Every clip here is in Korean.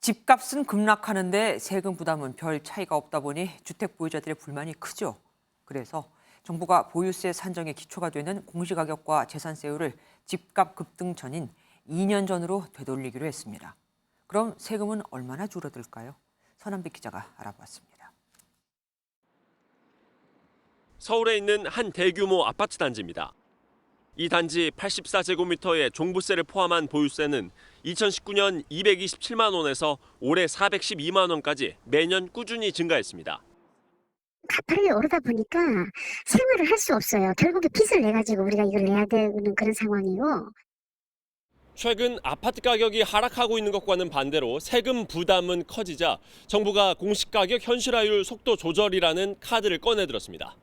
집값은 급락하는데 세금 부담은 별 차이가 없다 보니 주택 보유자들의 불만이 크죠. 그래서 정부가 보유세 산정의 기초가 되는 공시가격과 재산세율을 집값 급등 전인 2년 전으로 되돌리기로 했습니다. 그럼 세금은 얼마나 줄어들까요? 서남빛 기자가 알아봤습니다. 서울에 있는 한 대규모 아파트 단지입니다. 이 단지 84제곱미터의 종부세를 포함한 보유세는 2019년 227만 원에서 올해 412만 원까지 매년 꾸준히 증가했습니다. 가파르게 오르다 보니까 생활을 할 수 없어요. 결국에 빚을 내가지고 우리가 이걸 내야 되는 그런 상황이고. 최근 아파트 가격이 하락하고 있는 것과는 반대로 세금 부담은 커지자 정부가 공시가격 현실화율 속도 조절이라는 카드를 꺼내들었습니다.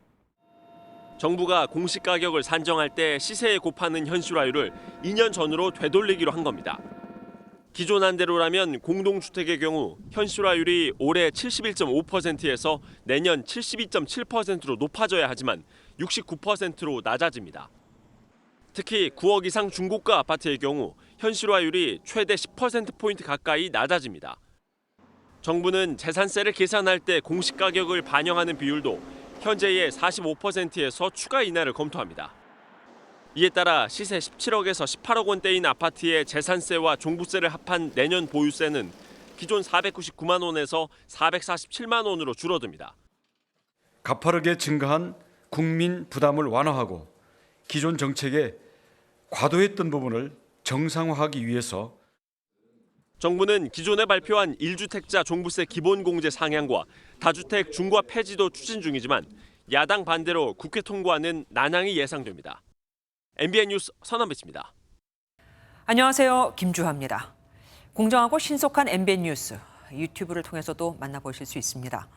정부가 공시가격을 산정할 때 시세에 곱하는 현실화율을 2년 전으로 되돌리기로 한 겁니다. 기존 안대로라면 공동주택의 경우 현실화율이 올해 71.5%에서 내년 72.7%로 높아져야 하지만 69%로 낮아집니다. 특히 9억 이상 중고가 아파트의 경우 현실화율이 최대 10%포인트 가까이 낮아집니다. 정부는 재산세를 계산할 때 공시가격을 반영하는 비율도 현재의 45%에서 추가 인하를 검토합니다. 이에 따라 시세 17억에서 18억 원대인 아파트의 재산세와 종부세를 합한 내년 보유세는 기존 499만 원에서 447만 원으로 줄어듭니다. 가파르게 증가한 국민 부담을 완화하고 기존 정책에 과도했던 부분을 정상화하기 위해서 정부는 기존에 발표한 1주택자 종부세 기본공제 상향과 다주택 중과 폐지도 추진 중이지만 야당 반대로 국회 통과는 난항이 예상됩니다. MBN 뉴스 서남빛입니다. 안녕하세요. 김주하입니다. 공정하고 신속한 MBN 뉴스, 유튜브를 통해서도 만나보실 수 있습니다.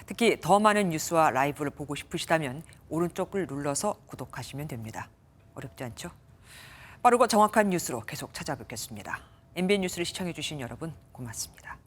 특히 더 많은 뉴스와 라이브를 보고 싶으시다면 오른쪽을 눌러서 구독하시면 됩니다. 어렵지 않죠? 빠르고 정확한 뉴스로 계속 찾아뵙겠습니다. MBN 뉴스를 시청해주신 여러분 고맙습니다.